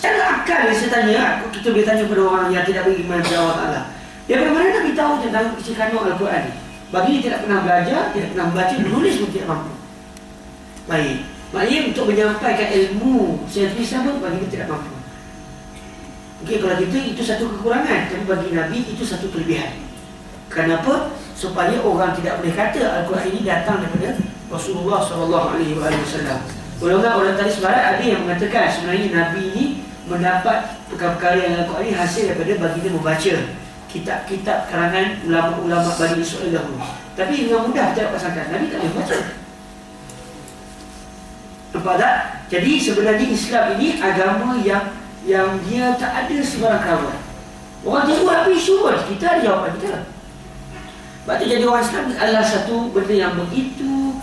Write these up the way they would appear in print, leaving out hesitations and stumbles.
Secara akal saya tanya, kita boleh tanya kepada orang yang tidak beriman kepada Allah Ta'ala, dia bagaimana nak beritahu tentang isi kandung Al-Quran ni? Bagi dia tidak pernah belajar, tidak pernah membaca, menulis pun tidak mampu. Baik, maknanya untuk menyampaikan ilmu secara Islam pun bagi dia tidak mampu. Okey, kalau kita itu satu kekurangan, tapi bagi Nabi itu satu kelebihan. Kenapa? Supaya orang tidak boleh kata Al-Quran ini datang daripada Rasulullah SAW. Orang tarikh barat ada yang mengatakan sebenarnya Nabi ini mendapat perkara-perkara yang Al-Quran ini hasil daripada baginda membaca kitab-kitab karangan ulama-ulama Bani Israel dahulu. Tapi dengan mudah kita dapat sangka Nabi tak boleh baca. Nampak tak? Jadi sebenarnya Islam ini agama yang dia tak ada sebarang kawan. Orang tengok apa isu pun, kita ada jawapan kita. Sebab tu jadi orang Islam adalah satu benda yang begitu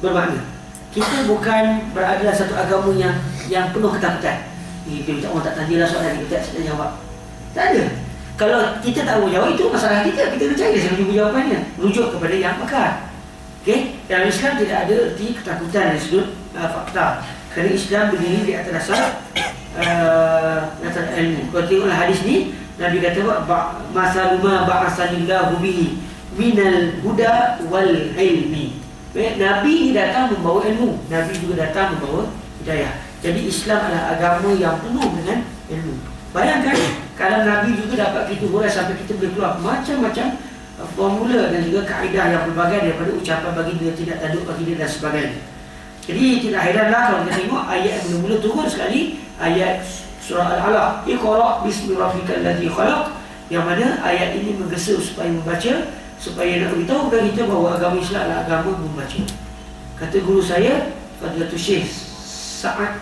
bermakna. Kita bukan berada dalam satu agama yang penuh ketakutan. Kita orang tak tanya lah soalan kita tak jawab. Tak ada. Kalau kita tak mau jawab, itu masalah kita. Kita percaya sama jawapannya. Rujuk kepada yang pakar. Okey? Dalam Islam tidak ada erti ketakutan dari sudut fakta. Kerana Islam berdiri di atas dasar ilmu. Kalau tengoklah hadis ni, Nabi kata masaluma ba'asanillahu bihi minal huda wal ilmi. Nabi ni datang membawa ilmu, Nabi juga datang membawa hidayah. Jadi Islam adalah agama yang penuh dengan ilmu. Bayangkan kalau Nabi juga dapat kita hurai sampai kita boleh keluar macam-macam formula dan juga kaedah yang berbagai daripada ucapan baginda, tidak tanduk baginda dan sebagainya. Jadi tidak heranlah kalau kita tengok ayat yang mula-mula turun sekali, ayat surah Al-Alaq, Iqra' bismi rabbikal ladzi khalaq, yang mana ayat ini menggesa supaya membaca, supaya nak beritahu kepada kita bahawa agama Islam adalah agama membaca. Kata guru saya, Fadilatul Syekh Sa'ad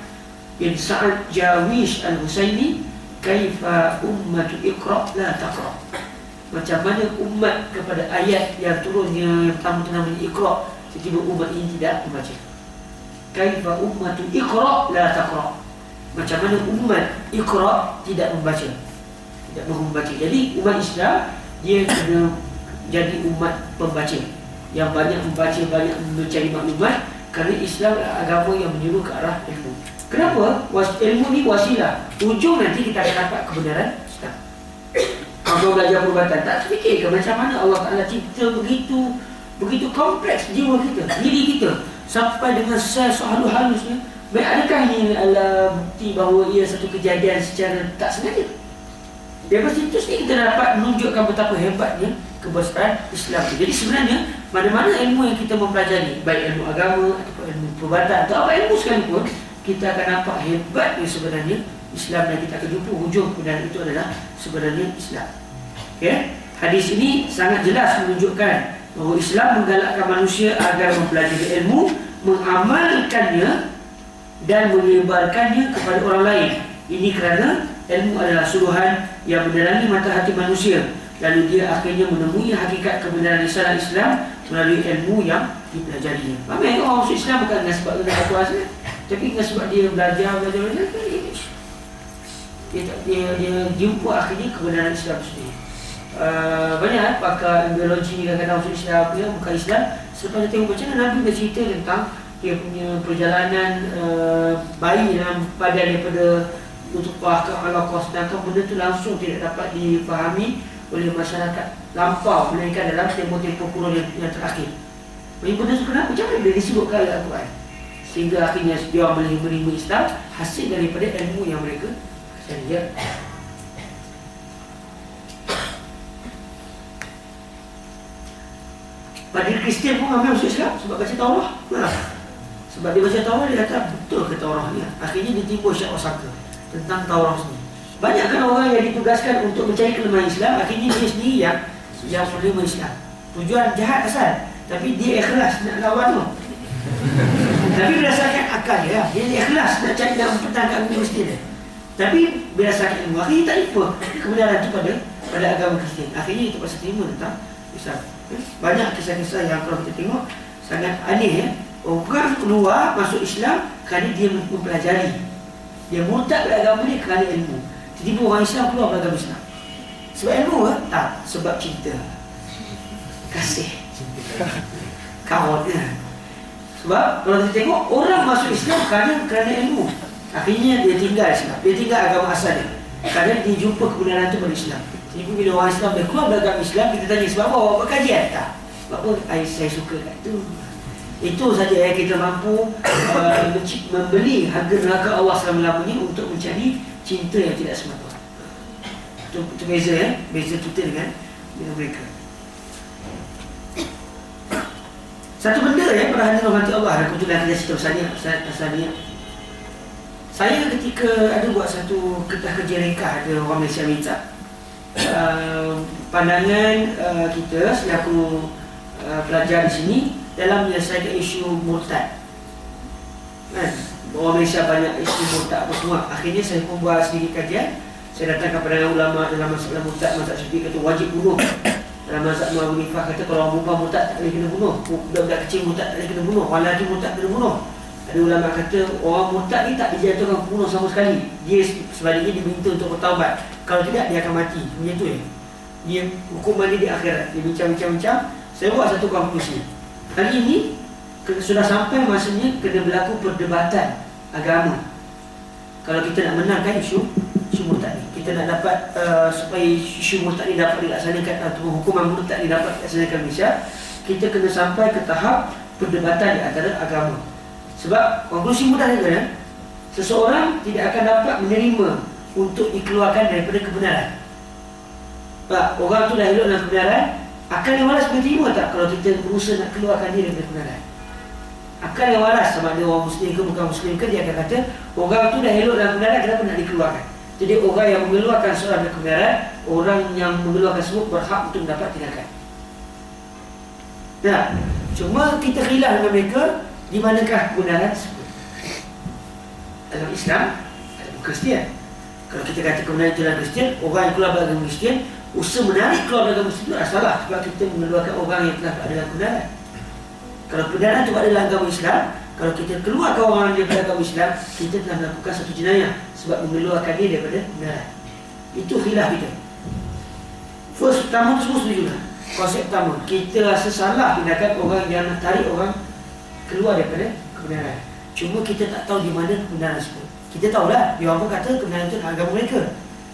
bin Sa'ad Jawish Al-Husaini, kaifa ummatu Iqra' la taqra'. Macam mana umat kepada ayat yang turunnya yang pertama namanya Iqra', tiba-tiba umat ini tidak membaca. Kaifa ummatu Iqra' la taqra'. Macam mana umat Iqra' tidak membaca, tidak mahu membaca. Jadi umat Islam dia kena jadi umat pembaca yang banyak membaca, banyak mencari maklumat. Kerana Islam adalah agama yang menyuruh ke arah ilmu. Kenapa? Ilmu ni wasilah. Ujung nanti kita akan dapat kebenaran Islam. Kalau belajar perubatan, tak terfikirkan macam mana Allah Ta'ala cipta begitu kompleks jiwa kita, diri kita, sampai dengan sel sehalus-halusnya. Baik, adakah ini adalah bukti bahawa ia satu kejadian secara tak sengaja? Daripada situ kita dapat menunjukkan betapa hebatnya kebesaran Islam itu. Jadi sebenarnya mana-mana ilmu yang kita mempelajari, baik ilmu agama ataupun ilmu perubatan atau apa ilmu sekalipun, kita akan nampak hebatnya sebenarnya Islam, dan kita akan jumpa hujung kebenaran itu adalah sebenarnya Islam. Okay? Hadis ini sangat jelas menunjukkan bahawa Islam menggalakkan manusia agar mempelajari ilmu, mengamalkannya dan menyebarkannya kepada orang lain. Ini kerana ilmu adalah suruhan yang menerangi mata hati manusia, lalu dia akhirnya menemui hakikat kebenaran risalah Islam melalui ilmu yang dipelajarinya. Ramai orang masuk Islam bukan dengan sebab dia tak puas, tapi dengan sebab dia belajar. Dia jumpa akhirnya kebenaran Islam sendiri. Banyak pakar biologi kadang-kadang masuk Islam, bukan Islam, selepas dia tengok macam mana Nabi bercerita tentang dia punya perjalanan bayi dalam badan daripada utupah ke alaqah, sedangkan benda tu langsung tidak dapat difahami oleh masyarakat lampau, melainkan dalam tempoh-tempoh kurun yang terakhir. Benda tu kenapa? Macam mana dia disebutkan oleh Al-Quran? Sehingga akhirnya dia menerima Islam hasil daripada ilmu yang mereka cari. Pada Kristian pun ambil masuk Islam sebab baca Taurah. Sebab dia baca Taurah, dia kata betul ke Taurah ni. Akhirnya dia timbul syak wasaka tentang Taurah sendiri. Banyak kan orang yang ditugaskan untuk mencari kelemahan Islam, akhirnya dia sendiri yang menerima Islam. Tujuan jahat asal, tapi dia ikhlas nak lawan tu. Tapi berdasarkan akal dia ikhlas nak cari, nak mempertahankan Kristian dia. Tapi berdasarkan ilmu, akhirnya tak lupa kebenaran itu pada agama Kristian. Akhirnya dia terpaksa terima tentang Islam. Banyak kisah-kisah yang kalau kita tengok sangat aneh ya. Orang keluar masuk Islam kerana dia mempelajari. Dia murtad pada agama dia kerana ilmu. Tiba-tiba orang Islam keluar pada agama Islam. Sebab ilmu ke? Tak, sebab cinta, kasih, kawan. Sebab kalau kita tengok orang masuk Islam kerana ilmu. Akhirnya dia tinggal Islam, dia tinggal agama asal dia, kerana dia jumpa kebenaran itu pada Islam. Jadi bila orang Islam dia keluar dari agama Islam, kita tanya sebab apa? Awak buat kajian? Tak. Sebab apa? Saya suka kat itu. Itu saja yang kita mampu membeli harga neraka Allah selama-lamanya untuk mencari cinta yang tidak semata. Itu beza ya, beza kita dengan mereka. Satu benda ya, perhatian rahmati Allah. Aku tu dah cerita pasal ni. Saya ketika ada buat satu kertas kerja reka, ada orang Malaysia minta pandangan kita selaku pelajar di sini dalam menyelesaikan isu murtad. Kan? Orang Malaysia banyak isu murtad apa semua. Akhirnya saya pun buat sedikit kajian. Saya datang kepada ulama dalam masalah murtad. Mazhab Syafi'i kata wajib bunuh. Dalam mazhab Abu Hanifah kata kalau orang perempuan murtad tak boleh kena bunuh. Budak-budak kecil murtad tak boleh kena bunuh. Orang lelaki murtad kena bunuh. Ada ulama kata orang murtad ni tak dijatuhkan bunuh sama sekali. Dia sebaliknya diminta untuk bertaubat. Kalau tidak dia akan mati. Macam tu ya. Dia hukuman dia di akhirat. Dia bincang-bincang. Saya buat satu konklusi. Hari ini sudah sampai masanya kena berlaku perdebatan agama. Kalau kita nak menangkan isu murtad ni, kita nak dapat supaya isu murtad ni dapat dilaksanakan atau hukuman murtad ni dapat dilaksanakan Malaysia, kita kena sampai ke tahap perdebatan di antara agama. Sebab konklusi mudah ni kan, seseorang tidak akan dapat menerima untuk dikeluarkan daripada kebenaran. Pak, orang tu dah elok dalam kebenaran, akal yang waras boleh terima tak kalau kita berusaha nak keluarkan dia daripada kebenaran? Akal yang waras, sama ada orang Muslim ke bukan Muslim ke, dia akan kata orang tu dah elok dalam kebenaran, kenapa nak dikeluarkan? Jadi orang yang mengeluarkan seorang dari kebenaran, orang yang mengeluarkan semua berhak untuk mendapat tindakan. Nah, cuma kita khilaf dengan mereka, di manakah kebenaran tersebut? Dalam Islam, dalam Kristian. Kalau kita kata kebenaran itu dalam Kristian, orang yang keluar dari agama Kristian, usaha menarik keluar dari agama Kristian itu salah, sebab kita mengeluarkan orang yang telah berada dalam kebenaran. Kalau kebenaran itu ada dalam agama Islam, kalau kita keluarkan orang daripada agama Islam, kita telah melakukan satu jenayah sebab mengeluarkan dia daripada kebenaran. Itu khilaf kita. First, pertama tu semua setuju lah. Konsep pertama, kita rasa salah tindakan orang yang nak tarik orang keluar daripada kebenaran. Cuma kita tak tahu di mana kebenaran tersebut. Kita tahulah, dia orang pun kata kebenaran itu agama mereka.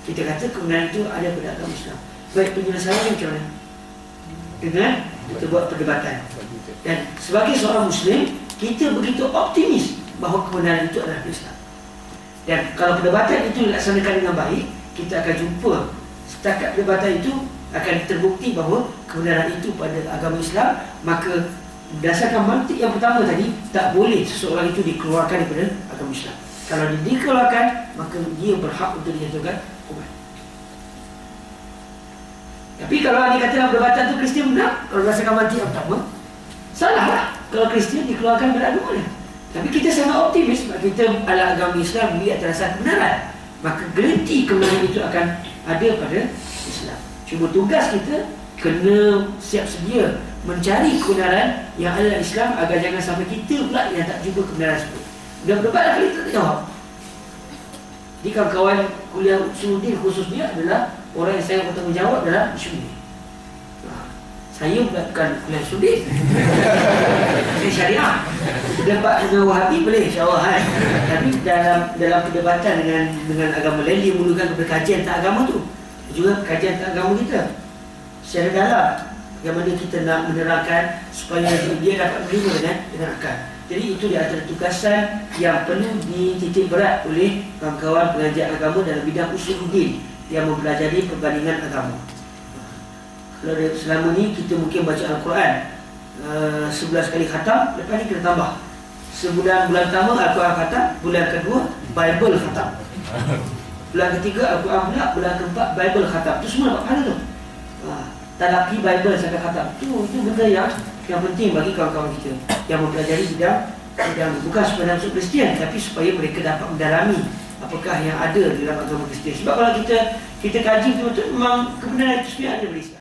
Kita kata kebenaran itu ada pada agama Islam. Baik, penyelesaiannya macam mana? Dengan kita buat perdebatan. Dan sebagai seorang Muslim, kita begitu optimis bahawa kebenaran itu adalah Islam. Dan kalau perdebatan itu dilaksanakan dengan baik, kita akan jumpa setakat perdebatan itu akan terbukti bahawa kebenaran itu pada agama Islam. Maka berdasarkan mantik yang pertama tadi, tak boleh seseorang itu dikeluarkan daripada agama Islam. Kalau dia dikeluarkan, maka dia berhak untuk dijatuhkan hukuman. Tapi kalau dia kata dalam perdebatan itu Kristian benar, kalau berdasarkan mantik yang pertama, salahlah kalau Kristian dikeluarkan dari agama dia. Tapi kita sangat optimis sebab kita adalah agama Islam di atas dasar kebenaran. Maka garanti kebenaran itu akan ada pada Islam. Cuma tugas kita kena siap sedia mencari kebenaran yang ada dalam Islam agar jangan sampai kita pula yang tak jumpa kebenaran tersebut. Dan berdebat kali tak jawab. Jadi kawan-kawan kuliah Usuluddin khususnya adalah orang yang saya bertanggungjawab dalam isu ini. Saya bukan kuliah Usuluddin. Saya syariah. Berdebat dengan Wahabi boleh insya-Allah kan. Tapi dalam perdebatan dengan agama lain, dia memerlukan kepada kajian tak agama tu. Juga kajian tak agama kita secara dalam, bagaimana kita nak menerangkan supaya dia dapat menerima dengan akal. Jadi itu di antara tugasan yang perlu dititik berat oleh kawan-kawan pengajar agama dalam bidang Usuluddin yang mempelajari perbandingan agama. Kalau selama ni kita mungkin baca Al-Quran 11 kali khatam, lepas ni kita tambah bulan pertama Al-Quran khatam, bulan kedua Bible khatam, bulan ketiga Al-Quran pula, bulan keempat Bible khatam. Itu semua dapat pahala tu. Talaki Bible sampai khatam. Itu benda yang penting bagi kawan-kawan kita yang mempelajari bidang bukan supaya masuk Kristian, tapi supaya mereka dapat mendalami apakah yang ada dalam agama Kristian. Sebab kalau kita kaji betul-betul, memang kebenaran itu sebenarnya ada di Islam.